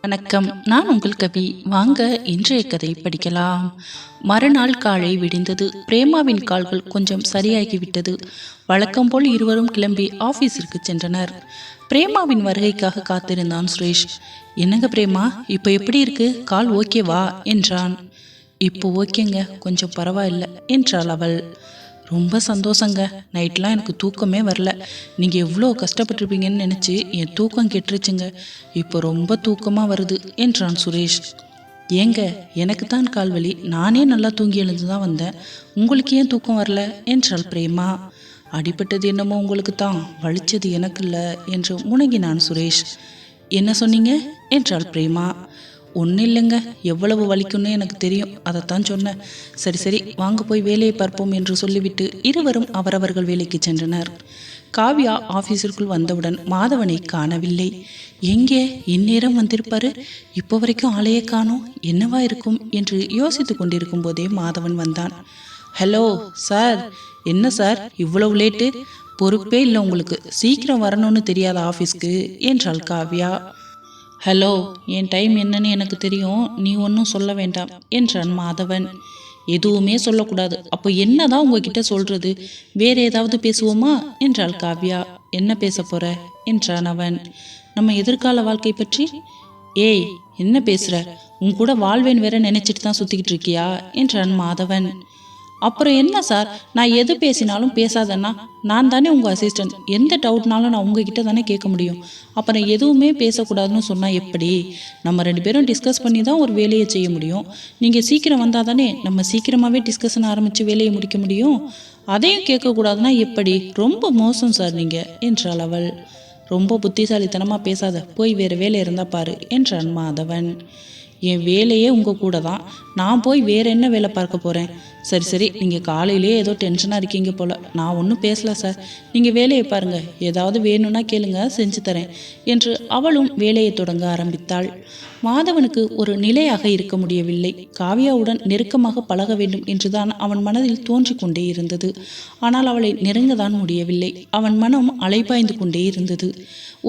வணக்கம், நான் உங்கள் கவி. வாங்க இன்றைய கதை படிக்கலாம். மறுநாள் காலை விடிந்தது. பிரேமாவின் கால்கள் கொஞ்சம் சரியாகிவிட்டது. வழக்கம் போல் இருவரும் கிளம்பி ஆபீஸிற்கு சென்றனர். பிரேமாவின் வருகைக்காக காத்திருந்தான் சுரேஷ். என்னங்க பிரேமா, இப்போ எப்படி இருக்கு? கால் ஓகேவா என்றான். இப்போ ஓகேங்க, கொஞ்சம் பரவாயில்ல என்றாள் அவள். ரொம்ப சந்தோஷங்க. நைட்லாம் எனக்கு தூக்கமே வரல. நீங்கள் எவ்வளோ கஷ்டப்பட்டிருப்பீங்கன்னு நினச்சி என் தூக்கம் கெட்டுருச்சுங்க. இப்போ ரொம்ப தூக்கமாக வருது என்றான் சுரேஷ். ஏங்க, எனக்கு தான் கால்வலி. நானே நல்லா தூங்கி எழுந்து தான் வந்தேன். உங்களுக்கு ஏன் தூக்கம் வரல என்றாள் பிரேமா. அடிபட்டது என்னமோ உங்களுக்கு தான், வலிச்சது எனக்கு இல்லை என்று முணங்கினான் சுரேஷ். என்ன சொன்னீங்க என்றாள் பிரேமா. ஒன்றும் இல்லைங்க, எவ்வளவு வலிக்குன்னு எனக்கு தெரியும், அதைத்தான் சொன்னேன். சரி சரி, வாங்க போய் வேலையை பார்ப்போம் என்று சொல்லிவிட்டு இருவரும் அவரவர்கள் வேலைக்கு சென்றனர். காவ்யா ஆபீஸிற்குள் வந்தவுடன் மாதவனை காணவில்லை. எங்கே இந்நேரம் வந்திருப்பாரு? இப்போ வரைக்கும் ஆளையே காணோம். என்னவா இருக்கும் என்று யோசித்து கொண்டிருக்கும் போதே மாதவன் வந்தான். Hello sir. என்ன சார் இவ்வளவு லேட்டு? பொறுப்பே இல்லை உங்களுக்கு. சீக்கிரம் வரணும்னு தெரியாத ஆஃபீஸ்க்கு என்றாள் காவ்யா. ஹலோ, என் டைம் என்னன்னு எனக்கு தெரியும், நீ ஒன்றும் சொல்ல வேண்டாம் என்றான் மாதவன். எதுவுமே சொல்லக்கூடாது. அப்போ என்னதான் உங்ககிட்ட சொல்றது? வேற ஏதாவது பேசுவோமா என்றாள் காவ்யா. என்ன பேச போற என்றான் அவன். நம்ம எதிர்கால வாழ்க்கை பற்றி. ஏய், என்ன பேசுற? உன் கூட வாழ்வேன் வேற நினைச்சிட்டு தான் சுத்திக்கிட்டு இருக்கியா என்றான் மாதவன். அப்புறம் என்ன சார், நான் எது பேசினாலும் பேசாதன்னா? நான் தானே உங்கள் அசிஸ்டன்ட். எந்த டவுட்னாலும் நான் உங்ககிட்ட தானே கேட்க முடியும். அப்புறம் எதுவுமே பேசக்கூடாதுன்னு சொன்னால் எப்படி? நம்ம 2 பேரும் டிஸ்கஸ் பண்ணி தான் ஒரு வேலையை செய்ய முடியும். நீங்கள் சீக்கிரம் வந்தால் தானே நம்ம சீக்கிரமாகவே டிஸ்கஷன் ஆரம்பித்து வேலையை முடிக்க முடியும். அதையும் கேட்கக்கூடாதுன்னா எப்படி? ரொம்ப மோசம் சார் நீங்கள் என்றாள் அவள். ரொம்ப புத்திசாலித்தனமாக பேசாத, போய் வேறு வேலை இருந்தால் பாரு என்றான் மாதவன். என் வேலையே உங்கள் கூட தான், நான் போய் வேறு என்ன வேலை பார்க்க போகிறேன்? சரி சரி, நீங்கள் காலையிலே ஏதோ டென்ஷனாக இருக்கீங்க போல். நான் ஒன்றும் பேசல சார். நீங்கள் வேலையை பாருங்கள், ஏதாவது வேணும்னா கேளுங்க, செஞ்சு தரேன் என்று அவளும் வேலையை தொடங்க ஆரம்பித்தாள். மாதவனுக்கு ஒரு நிலையாக இருக்க முடியவில்லை. காவ்யாவுடன் நெருக்கமாக பழக வேண்டும் என்றுதான் அவன் மனதில் தோன்றிக் கொண்டே இருந்தது. ஆனால் அவளை நெருங்கதான் முடியவில்லை. அவன் மனம் அலைபாய்ந்து கொண்டே இருந்தது.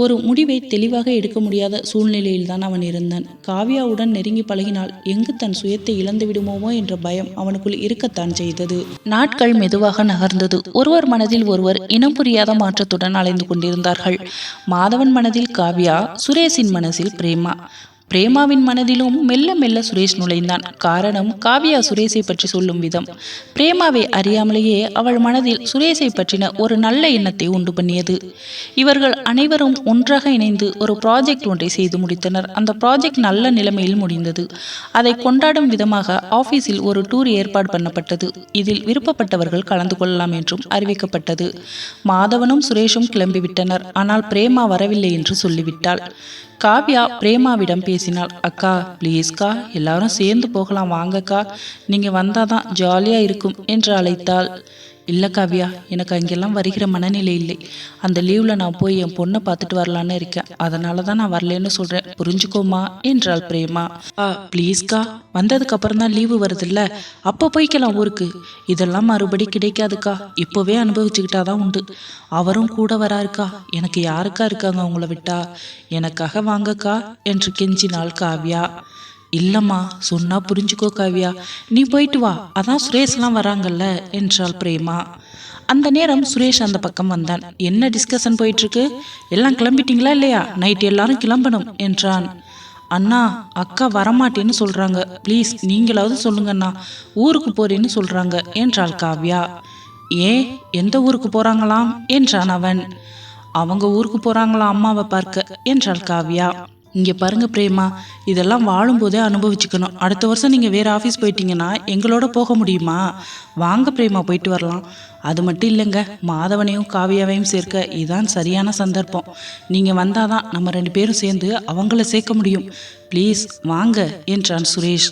ஒரு முடிவை தெளிவாக எடுக்க முடியாத சூழ்நிலையில்தான் அவன் இருந்தான். காவ்யாவுடன் நெருங்கி பழகினால் எங்கு தன் சுயத்தை இழந்து விடுமோமோ என்ற பயம் அவனுக்குள் இருக்கத்தான் செய்தது. நாட்கள் மெதுவாக நகர்ந்தது. ஒருவர் மனதில் ஒருவர் இனம் புரியாத மாற்றத்துடன் அலைந்து கொண்டிருந்தார்கள். மாதவன் மனதில் காவ்யா, சுரேஷின் மனசில் பிரேமா. பிரேமாவின் மனதிலும் மெல்ல மெல்ல சுரேஷ் நுழைந்தான். காரணம், காவ்யா சுரேஷை பற்றி சொல்லும் விதம். பிரேமாவை அறியாமலேயே அவள் மனதில் சுரேஷை பற்றின ஒரு நல்ல எண்ணத்தை உண்டு பண்ணியது. இவர்கள் அனைவரும் ஒன்றாக இணைந்து ஒரு ப்ராஜெக்ட் ஒன்றை செய்து முடித்தனர். அந்த ப்ராஜெக்ட் நல்ல நிலைமையில் முடிந்தது. அதை கொண்டாடும் விதமாக ஆபீஸில் ஒரு டூர் ஏற்பாடு பண்ணப்பட்டது. இதில் விருப்பப்பட்டவர்கள் கலந்து கொள்ளலாம் என்றும் அறிவிக்கப்பட்டது. மாதவனும் சுரேஷும் கிளம்பிவிட்டனர். ஆனால் பிரேமா வரவில்லை என்று சொல்லிவிட்டாள். காவ்யா பிரேமாவிடம் பேசினாள். அக்கா ப்ளீஸ்க்கா, எல்லாரும் சேர்ந்து போகலாம் வாங்கக்கா, நீங்கள் வந்தாதான் ஜாலியாக இருக்கும் என்று அழைத்தாள். இல்லை காவ்யா, எனக்கு அங்கெல்லாம் வருகிற மனநிலை இல்லை. அந்த லீவில் நான் போய் என் பொண்ணை பார்த்துட்டு வரலான்னு இருக்கேன். அதனால தான் நான் வரலன்னு சொல்கிறேன், புரிஞ்சுக்கோமா என்றாள் பிரேமா. ப்ளீஸ்க்கா, வந்ததுக்கு அப்புறம் தான் லீவு வருதுல்ல, அப்போ போய்க்கலாம் ஊருக்கு. இதெல்லாம் மறுபடி கிடைக்காதுக்கா, இப்போவே அனுபவிச்சுக்கிட்டாதான் உண்டு. அவரும் கூட வராருக்கா, எனக்கு யாருக்கா இருக்காங்க உங்களை விட்டா? எனக்காக வாங்கக்கா என்று கெஞ்சினாள் காவ்யா. இல்லம்மா, சொன்னா புரிஞ்சுக்கோ காவ்யா, நீ போயிட்டு வா, அதான் சுரேஷ்லாம் வராங்கல்ல என்றாள் பிரேமா. அந்த நேரம் சுரேஷ் அந்த பக்கம் வந்தான். என்ன டிஸ்கஷன் போயிட்டு இருக்கு? எல்லாம் கிளம்பிட்டீங்களா இல்லையா? நைட் எல்லாரும் கிளம்பணும் என்றான். அண்ணா, அக்கா வரமாட்டேன்னு சொல்றாங்க, ப்ளீஸ் நீங்களாவது சொல்லுங்கண்ணா, ஊருக்கு போறேன்னு சொல்றாங்க என்றாள் காவ்யா. ஏன், எந்த ஊருக்கு போறாங்களாம் என்றான் அவன். அவங்க ஊருக்கு போறாங்களாம் அம்மாவை பார்க்க என்றாள் காவ்யா. இங்கே பாருங்க பிரேமா, இதெல்லாம் வாழும்போதே அனுபவிச்சுக்கணும். அடுத்த வருஷம் நீங்கள் வேறு ஆஃபீஸ் போயிட்டீங்கன்னா எங்களோட போக முடியுமா? வாங்க பிரேமா, போயிட்டு வரலாம். அது மட்டும் இல்லைங்க, மாதவனையும் காவியாவையும் சேர்க்க இதுதான் சரியான சந்தர்ப்பம். நீங்கள் வந்தாதான் நம்ம 2 பேரும் சேர்ந்து அவங்கள சேர்க்க முடியும். ப்ளீஸ் வாங்க என்றான் சுரேஷ்.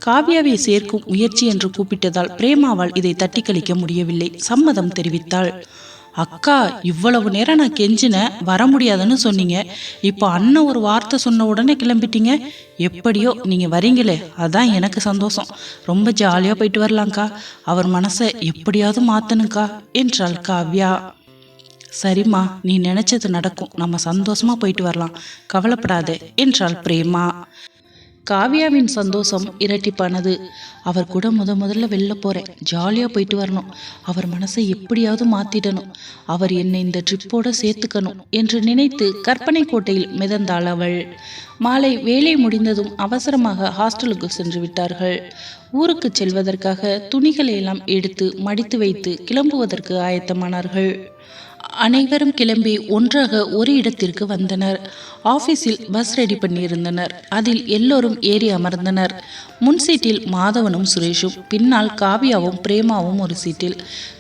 காவ்யாவை சேர்க்கும் முயற்சி என்று கூப்பிட்டதால் பிரேமாவால் இதை தட்டி கழிக்க முடியவில்லை. சம்மதம் தெரிவித்தாள். அக்கா, இவ்வளவு நேரம் நான் கெஞ்சினேன், வர முடியாதுன்னு சொன்னீங்க. இப்போ அண்ணன் ஒரு வார்த்தை சொன்ன உடனே கிளம்பிட்டீங்க. எப்படியோ நீங்க வரீங்களே, அதான் எனக்கு சந்தோஷம். ரொம்ப ஜாலியா போயிட்டு வரலாம்க்கா. அவர் மனசை எப்படியாவது மாத்தணுக்கா என்றாள் காவ்யா. சரிம்மா, நீ நினைச்சது நடக்கும், நம்ம சந்தோஷமா போயிட்டு வரலாம், கவலைப்படாதே என்றாள் பிரேமா. காவ்யாவின் சந்தோஷம் இரட்டிப்பானது. அவர் கூட முதல்ல வெளில போறேன், ஜாலியா போயிட்டு வரணும், அவர் மனசை எப்படியாவது மாத்திடணும், அவர் என்னை இந்த ட்ரிப்போட சேர்த்துக்கணும் என்று நினைத்து கற்பனை கோட்டையில் மிதந்தாள் அவள். மாலை வேலை முடிந்ததும் அவசரமாக ஹாஸ்டலுக்கு சென்று விட்டார்கள். ஊருக்கு செல்வதற்காக துணிகளை எல்லாம் எடுத்து மடித்து வைத்து கிளம்புவதற்கு ஆயத்தமானார்கள். அனைவரும் கிளம்பி ஒன்றாக ஒரு இடத்திற்கு வந்தனர். ஆபீஸில் பஸ் ரெடி பண்ணியிருந்தனர். அதில் எல்லோரும் ஏறி அமர்ந்தனர். முன் சீட்டில் மாதவனும் சுரேஷும், பின்னால் காவ்யாவும் பிரேமாவும் ஒரு சீட்டில்.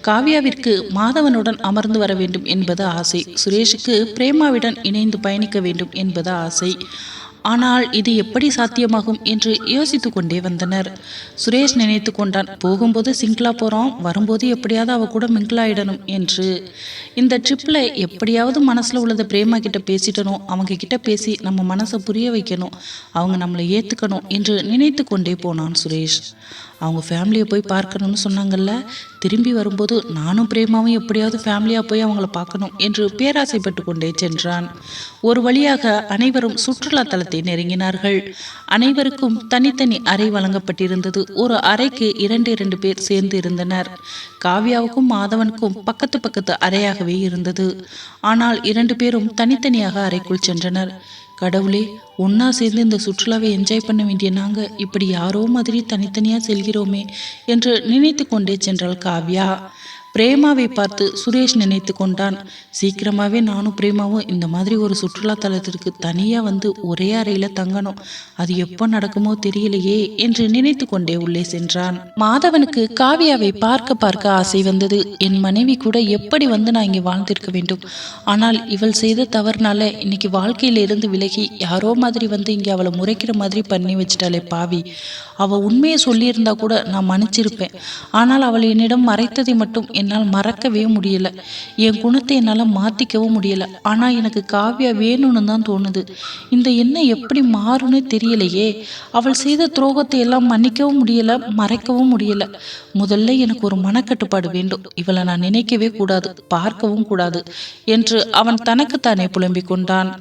காவ்யாவிற்கு மாதவனுடன் அமர்ந்து வர வேண்டும் என்பது ஆசை. சுரேஷுக்கு பிரேமாவுடன் இணைந்து பயணிக்க வேண்டும் என்பது ஆசை. ஆனால் இது எப்படி சாத்தியமாகும் என்று யோசித்து கொண்டே வந்தனர். சுரேஷ் நினைத்து கொண்டான், போகும்போது சிங்கிளா போகிறோம், வரும்போது எப்படியாவது அவ கூட மிங்கிளாயிடணும் என்று. இந்த ட்ரிப்பில் எப்படியாவது மனசில் உள்ளதை பிரேமா கிட்ட பேசிட்டணும், அவங்க கிட்ட பேசி நம்ம மனசை புரிய வைக்கணும், அவங்க நம்மளை ஏற்றுக்கணும் என்று நினைத்து கொண்டே போனான் சுரேஷ். அவங்க ஃபேமிலியை போய் பார்க்கணும்னு சொன்னாங்கல்ல, திரும்பி வரும்போது நானும் பிரேமாவும் எப்படியாவது ஃபேமிலியாக போய் அவங்கள பார்க்கணும் என்று பேராசைப்பட்டு கொண்டே சென்றான். ஒரு வழியாக அனைவரும் சுற்றுலா தலத்தை நெருங்கினார்கள். அனைவருக்கும் தனித்தனி அறை வழங்கப்பட்டிருந்தது. ஒரு அறைக்கு 2 பேர் சேர்ந்து இருந்தனர். காவ்யாவுக்கும் மாதவனுக்கும் பக்கத்து அறையாகவே இருந்தது. ஆனால் 2 பேரும் தனித்தனியாக அறைக்குள் சென்றனர். கடவுளே, ஒன்னா சேர்ந்து இந்த சுற்றுலாவை என்ஜாய் பண்ண வேண்டிய நாங்க இப்படி யாரோ மாதிரி தனித்தனியா செல்கிறோமே என்று நினைத்து கொண்டே சென்றாள் காவ்யா. பிரேமாவை பார்த்து சுரேஷ் நினைத்து கொண்டான், சீக்கிரமாகவே நானும் பிரேமாவும் இந்த மாதிரி ஒரு சுற்றுலா தலத்திற்கு தனியாக வந்து ஒரே அறையில் தங்கணும், அது எப்போ நடக்குமோ தெரியலையே என்று நினைத்து கொண்டே உள்ளே சென்றான். மாதவனுக்கு காவ்யாவை பார்க்க ஆசை வந்தது. என் மனைவி கூட எப்படி வந்து நான் இங்கே வாழ்ந்திருக்க வேண்டும், ஆனால் இவள் செய்த தவறுனால இன்னைக்கு வாழ்க்கையிலிருந்து விலகி யாரோ மாதிரி வந்து இங்கே அவளை முறைக்கிற மாதிரி பண்ணி வச்சிட்டாளே பாவி. அவள் உண்மையை சொல்லியிருந்தா கூட நான் மன்னிச்சிருப்பேன். ஆனால் அவள் என்னிடம் மறைத்ததை மட்டும் என்னால் மறக்கவே முடியல. என் குணத்தை என்னால் மாற்றிக்கவும் முடியல. ஆனால் எனக்கு காவ்யா வேணும்னு தான் தோணுது. இந்த எண்ணம் எப்படி மாறும்னு தெரியலையே. அவள் செய்த துரோகத்தை எல்லாம் மன்னிக்கவும் முடியல, மறைக்கவும் முடியல. முதல்ல எனக்கு ஒரு மனக்கட்டுப்பாடு வேண்டும். இவளை நான் நினைக்கவே கூடாது, பார்க்கவும் கூடாது என்று அவன் தனக்குத்தானே புலம்பிக் கொண்டான்.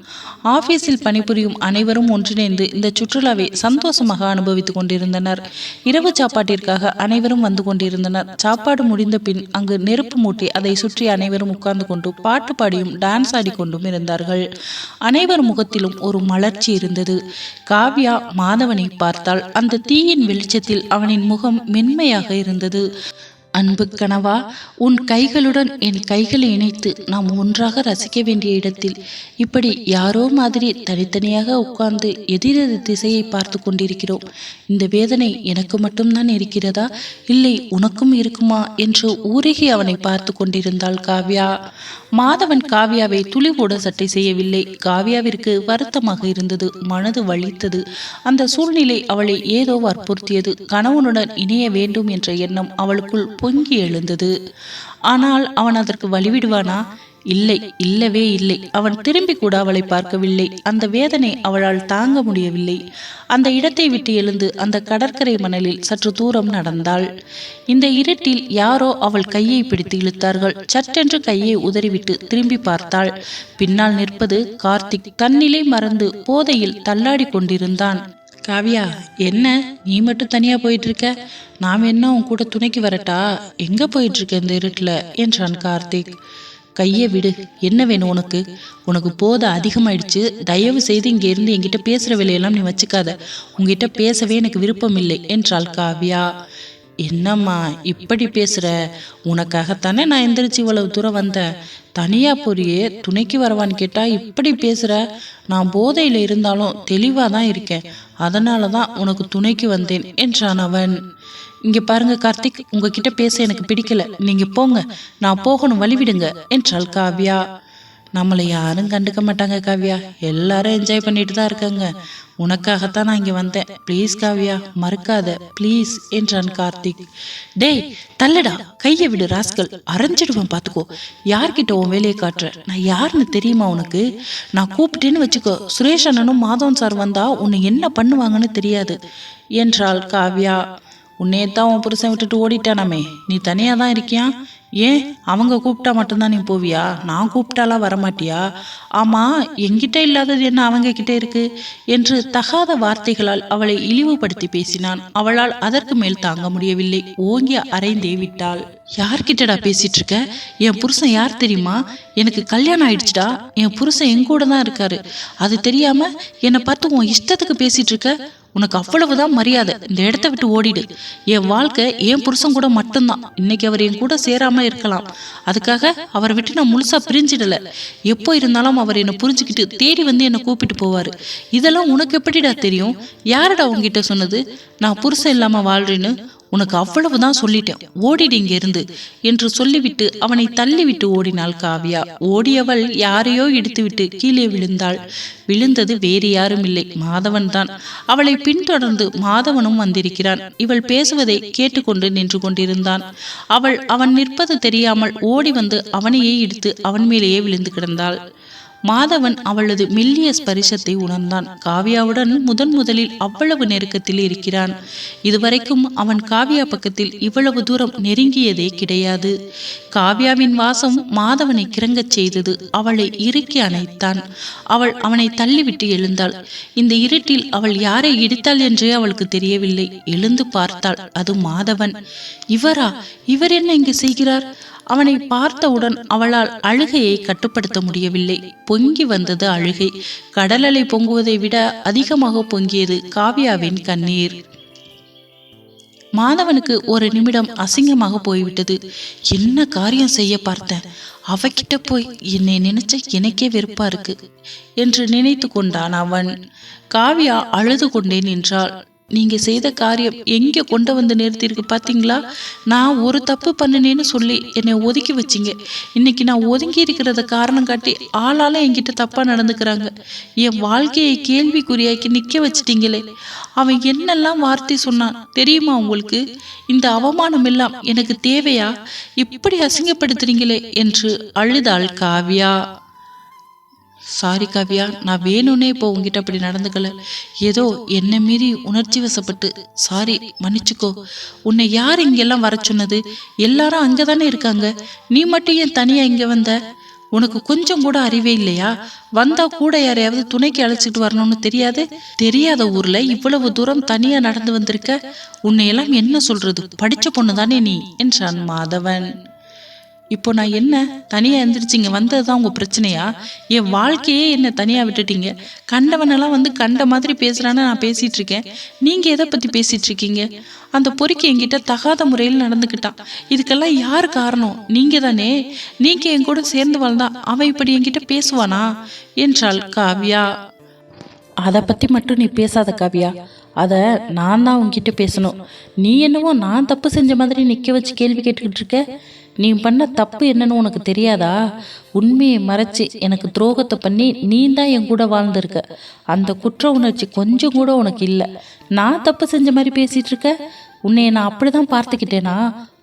ஆபீஸில் பணிபுரியும் அனைவரும் ஒன்றிணைந்து இந்த சுற்றுலாவை சந்தோஷமாக அனுபவித்துக் கொண்டிருந்தனர். இரவு சாப்பாட்டிற்காக அனைவரும் வந்து கொண்டிருந்தனர். சாப்பாடு முடிந்த பின் அங்கு நெருப்பு மூட்டி அதை சுற்றி அனைவரும் உட்கார்ந்து கொண்டு பாட்டு பாடியும் டான்ஸ் ஆடிக்கொண்டும் இருந்தார்கள். அனைவர் முகத்திலும் ஒரு மலர்ச்சி இருந்தது. காவ்யா மாதவனை பார்த்தாள். அந்த தீயின் வெளிச்சத்தில் அவனின் முகம் மென்மையாக இருந்தது. அன்பு கனவா, உன் கைகளுடன் என் கைகளை இணைத்து நாம் ஒன்றாக ரசிக்க வேண்டிய இடத்தில் இப்படி யாரோ மாதிரி தனித்தனியாக உட்கார்ந்து எதிரெதிர் திசையை பார்த்து கொண்டிருக்கிறோம். இந்த வேதனை எனக்கு மட்டும்தான் இருக்கிறதா, இல்லை உனக்கும் இருக்குமா என்று உருகி அவனை பார்த்து கொண்டிருந்தாள் காவ்யா. மாதவன் காவ்யாவை துளி கூட சட்டை செய்யவில்லை. காவ்யாவிற்கு வருத்தமாக இருந்தது, மனது வலித்தது. அந்த சூழ்நிலை அவளை ஏதோ வற்புறுத்தியது. கணவனுடன் இணைய வேண்டும் என்ற எண்ணம் அவளுக்குள் பொங்கி எழுந்தது. ஆனால் அவன் அதற்கு வழிவிடுவானா? இல்லை, இல்லவே இல்லை. அவன் திரும்பி கூட அவளை பார்க்கவில்லை. அந்த வேதனை அவளால் தாங்க முடியவில்லை. அந்த இடத்தை விட்டு எழுந்து அந்த கடற்கரை மணலில் சற்று தூரம் நடந்தாள். இந்த இருட்டில் யாரோ அவள் கையை பிடித்து இழுத்தார்கள். சற்றென்று கையை உதறிவிட்டு திரும்பி பார்த்தாள். பின்னால் நிற்பது கார்த்திக். தன்னிலை மறந்து போதையில் தள்ளாடி கொண்டிருந்தான். காவ்யா, என்ன நீ மட்டும் தனியா போயிட்டு இருக்க? நாம் என்ன உன் கூட துணைக்கு வரட்டா? எங்க போயிட்டு இருக்க இந்த இருட்டுல என்றான் கார்த்திக். கையை விடு, என்ன வேணும் உனக்கு? உனக்கு போத அதிகமாயிடுச்சு. தயவு செய்து இங்க இருந்து என்கிட்ட பேசுற வேலையெல்லாம் நீ வச்சுக்காத. உங்ககிட்ட பேசவே எனக்கு விருப்பம் இல்லை என்றாள் காவ்யா. என்னம்மா இப்படி பேசுற? உனக்காகத்தானே நான் எந்திரிச்சு இவ்வளவு தூரம் வந்தேன். தனியா போறியே, துணைக்கு வரவான்னு கேட்டா இப்படி பேசுற? நான் போதையில இருந்தாலும் தெளிவா தான் இருக்கேன். அதனாலதான் உனக்கு துணைக்கு வந்தேன் என்றான் அவன். இங்க பாருங்க கார்த்திக், உங்ககிட்ட பேச எனக்கு பிடிக்கல. நீங்க போங்க, நான் போகணும், வழிவிடுங்க என்றாள் காவ்யா. நம்மளை யாரும் கண்டுக்க மாட்டாங்க காவ்யா, எல்லாரும் என்ஜாய் பண்ணிட்டு தான் இருக்காங்க. உனக்காகத்தான் நான் இங்க வந்தேன். ப்ளீஸ் காவ்யா, மறுக்காத ப்ளீஸ் என்றான் கார்த்திக். டேய் தள்ளடா, கையை விடு ராஸ்கல், அரைஞ்சிடுவேன் பாத்துக்கோ. யார்கிட்ட உன் வேலையை காட்டுற? நான் யாருன்னு தெரியுமா உனக்கு? நான் கூப்பிட்டேன்னு வச்சுக்கோ, சுரேஷ் அண்ணனும் மாதவன் சார் வந்தா உன்னை என்ன பண்ணுவாங்கன்னு தெரியாது என்றாள் காவ்யா. உன்னையத்தான் உன் புருஷன் விட்டுட்டு ஓடிட்டானாமே, நீ தனியா தான் இருக்கியா? ஏன் அவங்க கூப்பிட்டா மட்டும்தான் நீ போவியா? நான் கூப்பிட்டாலாம் வரமாட்டியா? ஆமா, என்கிட்ட இல்லாதது என்ன அவங்க கிட்ட இருக்கு என்று தகாத வார்த்தைகளால் அவளை இழிவுபடுத்தி பேசினான். அவளால் அதற்கு மேல் தாங்க முடியவில்லை. ஓங்கி அறைந்தே விட்டாள். யார்கிட்டடா பேசிட்டு இருக்க? என் புருஷன் யார் தெரியுமா? எனக்கு கல்யாணம் ஆயிடுச்சுடா. என் புருஷன் என் கூட தான் இருக்காரு. அது தெரியாம என்னை பார்த்து உன் இஷ்டத்துக்கு பேசிட்டு இருக்க? உனக்கு அவ்வளவுதான் மரியாதை. இந்த இடத்த விட்டு ஓடிடு. என் வாழ்க்கை என் புருஷன் கூட மட்டும்தான். இன்னைக்கு அவர் என் கூட சேராம இருக்கலாம். அதுக்காக அவரை விட்டு நான் முழுசா பிரிஞ்சிடல. எப்போ இருந்தாலும் அவர் என்னை புரிஞ்சுக்கிட்டு தேடி வந்து என்னை கூப்பிட்டு போவாரு. இதெல்லாம் உனக்கு எப்படிடா தெரியும்? யாருடா உங்ககிட்ட சொன்னது நான் புருஷன் இல்லாம வாழ்றேன்னு? உனக்கு அவ்வளவுதான் சொல்லிட்டேன், ஓடிடு இங்க இருந்து என்று சொல்லிவிட்டு அவனை தள்ளிவிட்டு ஓடினாள் காவியா. ஓடியவள் யாரையோ இடித்துவிட்டு கீழே விழுந்தாள். விழுந்தது வேறு யாரும் இல்லை, மாதவன் தான். அவளை பின்தொடர்ந்து மாதவனும் வந்திருக்கிறான். இவள் பேசுவதை கேட்டுக்கொண்டு நின்று கொண்டிருந்தான். அவன் நிற்பது தெரியாமல் ஓடி வந்து அவனையே இடித்து அவன் மேலேயே விழுந்து கிடந்தாள். மாதவன் அவளது மெல்லிய ஸ்பரிசத்தை உணர்ந்தான். காவியாவுடன் முதலில் அவ்வளவு நெருக்கத்தில் இருக்கிறான். இதுவரைக்கும் அவன் காவியா பக்கத்தில் இவ்வளவு தூரம் நெருங்கியதே கிடையாது. காவியாவின் வாசம் மாதவனை கிறங்கச் செய்தது. அவளை இறுக்கி அணைத்தான். அவள் அவனை தள்ளிவிட்டு எழுந்தாள். இந்த இருட்டில் அவள் யாரை இடித்தாள் என்றே அவளுக்கு தெரியவில்லை. எழுந்து பார்த்தாள். அது மாதவன். இவர் என்ன இங்கு செய்கிறார்? அவனை பார்த்தவுடன் அவளால் அழுகையை கட்டுப்படுத்த முடியவில்லை. பொங்கி வந்தது அழுகை. கடலலை பொங்குவதை விட அதிகமாக பொங்கியது காவியாவின் கண்ணீர். மாதவனுக்கு ஒரு நிமிடம் அசிங்கமாக போய்விட்டது. என்ன காரியம் செய்ய பார்த்தேன்? அவகிட்ட போய் என்னை நினைச்ச எனக்கே வெறுப்பா இருக்கு என்று நினைத்து கொண்டான் அவன். காவியா அழுது கொண்டே நின்றாள். நீங்க செய்த காரியம் எங்க கொண்டு வந்து நிறுத்திருக்கு பாத்தீங்களா? நான் ஒரு தப்பு பண்ணினேன்னு சொல்லி என்னை ஒதுக்கி வச்சிங்க. இன்னைக்கு நான் ஒதுங்கி இருக்கிறத காரணம் காட்டி ஆளால என்கிட்ட தப்பா நடந்துக்கிறாங்க. என் வாழ்க்கையை கேள்விக்குறியாக்கி நிக்க வச்சிட்டீங்களே. அவன் என்னெல்லாம் வார்த்தை சொன்னான் தெரியுமா உங்களுக்கு? இந்த அவமானம் எல்லாம் எனக்கு தேவையா? இப்படி அசிங்கப்படுத்துறீங்களே என்று அழுதாள் காவியா. சாரி காவியா, நான் வேணும்னே இப்போ உங்ககிட்ட அப்படி நடந்துக்கல. ஏதோ என்னை மீறி உணர்ச்சி வசப்பட்டு. சாரி, மன்னிச்சுக்கோ. உன்னை யார் இங்கெல்லாம் வர சொன்னது? எல்லாரும் அங்கதானே இருக்காங்க. நீ மட்டும் ஏன் தனியா இங்க வந்த? உனக்கு கொஞ்சம் கூட அறிவே இல்லையா? வந்தா கூட யாரையாவது துணைக்கு அழைச்சிட்டு வரணும்னு தெரியாத ஊர்ல இவ்வளவு தூரம் தனியா நடந்து வந்திருக்க. உன்னையெல்லாம் என்ன சொல்றது? படிச்ச பொண்ணு தானே நீ என்றான் மாதவன். இப்போ நான் என்ன தனியா எந்திரிச்சிங்க வந்ததுதான் உங்க பிரச்சனையா? என் வாழ்க்கையே என்ன தனியா விட்டுட்டீங்க. கண்டவனெல்லாம் வந்து கண்ட மாதிரி பேசுறான்னு நான் பேசிட்டு இருக்கேன். நீங்க எதை பத்தி பேசிட்டு இருக்கீங்க? அந்த பொறுக்கி என்கிட்ட தகாத முறையில் நடந்துக்கிட்டான். இதுக்கெல்லாம் யார் காரணம்? நீங்க தானே. நீங்க என் கூட சேர்ந்து வாழ்ந்தா அவன் இப்படி என்கிட்ட பேசுவானா என்றாள் காவியா. அதை பத்தி மட்டும் நீ பேசாத காவியா. அதை நான் தான் உன்கிட்ட பேசணும். நீ என்னவோ நான் தப்பு செஞ்ச மாதிரி நிக்க வச்சு கேள்வி கேட்டுக்கிட்டு இருக்க. நீ பண்ண தப்பு என்னன்னு உனக்கு தெரியாதா? உண்மையை மறைச்சு எனக்கு துரோகத்தை பண்ணி நீ தான் என் கூட வாழ்ந்திருக்க. அந்த குற்ற உணர்ச்சி கொஞ்சம் கூட உனக்கு இல்லை. நான் தப்பு செஞ்ச மாதிரி பேசிட்டு இருக்க. உன்னைய நான் அப்படிதான் பார்த்துக்கிட்டேனா?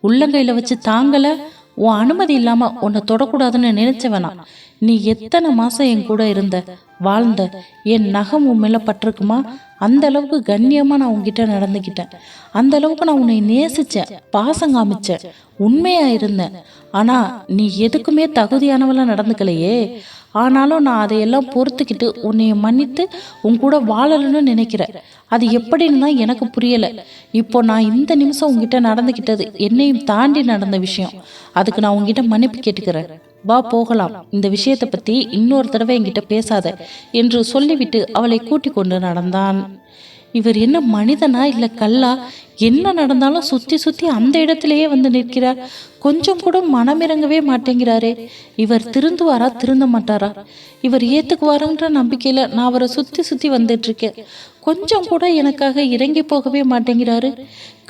உள்ளங்கையில வச்சு தாங்கல. உன் அனுமதி இல்லாம உன்னை தொடக்கூடாதுன்னு நினைச்சவனா? நீ எத்தனை மாசம் என் கூட இருந்த வாழ்ந்த? என் நகம் உன் மேல பட்டிருக்குமா? அந்த அளவுக்கு கண்ணியமா நான் உன்கிட்ட நடந்துக்கிட்டேன். அந்த அளவுக்கு நான் உன்னை நேசிச்சேன், பாசம் காமிச்சேன், உண்மையா இருந்தேன். ஆனா நீ எதுக்குமே தகுதியானவளா நடந்துக்கலையே. ஆனாலும் நான் அதையெல்லாம் பொறுத்துக்கிட்டு உன்னைய மன்னித்து உன் கூட வாழணும்னு நினைக்கிறேன். அது எப்படின்னு தான் எனக்கு புரியலை. இப்போ நான் இந்த நிமிஷம் உங்ககிட்ட நடந்துக்கிட்டது என்னையும் தாண்டி நடந்த விஷயம். அதுக்கு நான் உங்ககிட்ட மன்னிப்பு கேட்டுக்கிறேன். வா போகலாம். இந்த விஷயத்தை பத்தி இன்னொரு தடவை என்கிட்ட பேசாத என்று சொல்லிவிட்டு அவளை கூட்டிக் கொண்டு நடந்தான். இவர் என்ன மனிதனா இல்ல கல்லா? என்ன நடந்தாலும் சுத்தி சுத்தி அந்த இடத்திலேயே வந்து நிற்கிறார். கொஞ்சம் கூட மனமிறங்கவே மாட்டேங்கிறாரே. இவர் திருந்துவாரா திருந்த மாட்டாரா? இவர் ஏத்துக்குவாருன்ற நம்பிக்கையில நான் அவரை சுத்தி சுத்தி வந்துட்டு இருக்கேன். கொஞ்சம் கூட எனக்காக இறங்கி போகவே மாட்டேங்கிறாரு.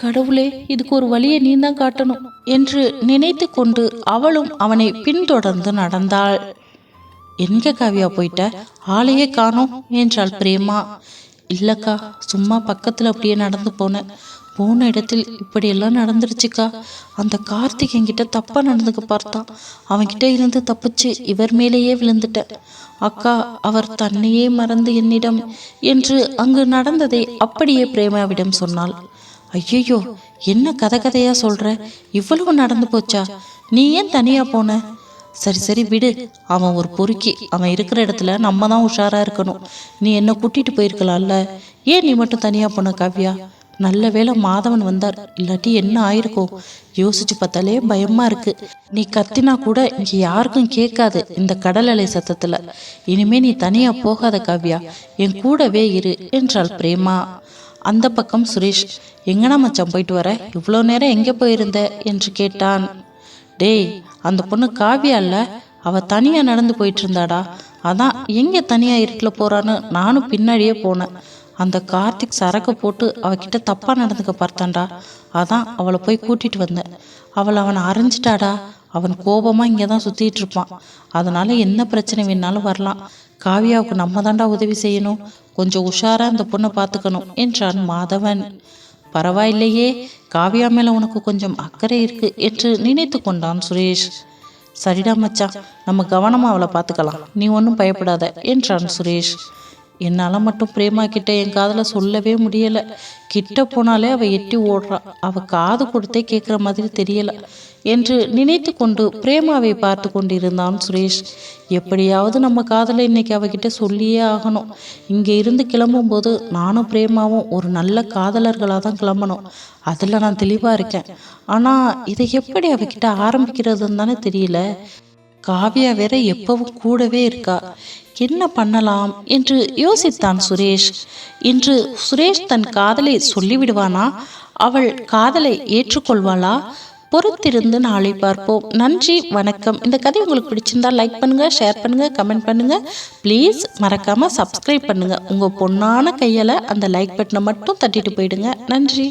கடவுளே, இதுக்கு ஒரு வழியை நீ தான் காட்டணும் என்று நினைத்து கொண்டு அவளும் அவனை பின்தொடர்ந்து நடந்தாள். எங்க காவியா போயிட்ட? ஆளையே காணோம் என்றாள் பிரேமா. இல்லக்கா, சும்மா பக்கத்துல அப்படியே நடந்து போன இடத்தில் இப்படியெல்லாம் நடந்துருச்சுக்கா. அந்த கார்த்திக் என்கிட்ட தப்பா நடந்துக்க பார்த்தான். அவன்கிட்ட இருந்து தப்பிச்சு இவர் மேலேயே விழுந்துட்டேன் அக்கா. அவர் தன்னையே மறந்து என்னிடம் என்று அங்கு நடந்ததை அப்படியே பிரேமாவிடம் சொன்னாள். ஐயோ, என்ன கதையா சொல்ற? இவ்வளவு நடந்து போச்சா? நீ ஏன் தனியாக போன? சரி சரி விடு, அவன் ஒரு பொறுக்கி, அவன் இருக்கிற இடத்துல நம்ம தான் உஷாராக இருக்கணும். நீ என்னை கூட்டிகிட்டு போயிருக்கலாம்ல, ஏன் நீ மட்டும் தனியாக போன காவ்யா? நல்ல வேளை மாதவன் வந்தார், இல்லாட்டி என்ன ஆயிருக்கும்? யோசிச்சு பார்த்தாலே பயமா இருக்கு. நீ கத்தினா கூட இங்க யாருக்கும் கேட்காது இந்த கடல் அலை சத்தத்துல. இனிமே நீ தனியா போகாத காவ்யா, என் கூடவே இரு என்றாள் பிரேமா. அந்த பக்கம் சுரேஷ், எங்கனா மச்சான் போயிட்டு வர, இவ்வளோ நேரம் எங்கே போயிருந்த என்று கேட்டான். டேய், அந்த பொண்ணு காவ்யா இல்ல, அவ தனியா நடந்து போயிட்டு இருந்தாடா. அதான் எங்க தனியா இருட்டில் போறான்னு நானும் பின்னாடியே போனேன். அந்த கார்த்திக் சரக்கு போட்டு அவகிட்ட தப்பா நடந்துக்க பார்த்தான்டா. அதான் அவளை போய் கூட்டிட்டு வந்தேன். அவனை அரைஞ்சிட்டாடா. அவன் கோபமா இங்கே தான் சுத்திட்டு இருப்பான். அதனால என்ன பிரச்சனை வேணாலும் வரலாம். காவியாவுக்கு நம்ம தாண்டா உதவி செய்யணும். கொஞ்சம் உஷாரா இந்த பொண்ணை பார்த்துக்கணும் என்றான் மாதவன். பரவாயில்லையே, காவியா மேல உனக்கு கொஞ்சம் அக்கறை இருக்கு என்று நினைத்து கொண்டான் சுரேஷ். சரிடா மச்சான், நம்ம கவனமா அவளை பார்த்துக்கலாம், நீ ஒன்றும் பயப்படாத என்றான் சுரேஷ். என்னால் மட்டும் பிரேமா கிட்ட என் காதில் சொல்லவே முடியலை. கிட்ட போனாலே அவள் எட்டி ஓடுறா. அவள் காது கொடுத்தே கேட்குற மாதிரி தெரியலை என்று நினைத்து கொண்டு பிரேமாவை பார்த்து கொண்டிருந்தான் சுரேஷ். எப்படியாவது நம்ம காதலை இன்னைக்கு அவகிட்ட சொல்லியே ஆகணும். இங்கே இருந்து கிளம்பும்போது நானும் பிரேமாவும் ஒரு நல்ல காதலர்களாக தான் கிளம்பணும். அதில் நான் தெளிவாக இருக்கேன். ஆனால் இதை எப்படி அவகிட்ட ஆரம்பிக்கிறதுன்னு தானே தெரியல. காவியா வேற எப்பவும் கூடவே இருக்கா. என்ன பண்ணலாம் என்று யோசித்தான் சுரேஷ். இன்று சுரேஷ் தன் காதலை சொல்லிவிடுவானா? அவள் காதலை ஏற்றுக்கொள்வாளா? பொறுத்திருந்து நாளை பார்ப்போம். நன்றி, வணக்கம். இந்த கதை உங்களுக்கு பிடிச்சிருந்தா லைக் பண்ணுங்க, ஷேர் பண்ணுங்க, கமெண்ட் பண்ணுங்க. ப்ளீஸ் மறக்காம சப்ஸ்கிரைப் பண்ணுங்க. உங்க பொண்ணான கையால அந்த லைக் பட்டனை மட்டும் தட்டிட்டு போயிடுங்க. நன்றி.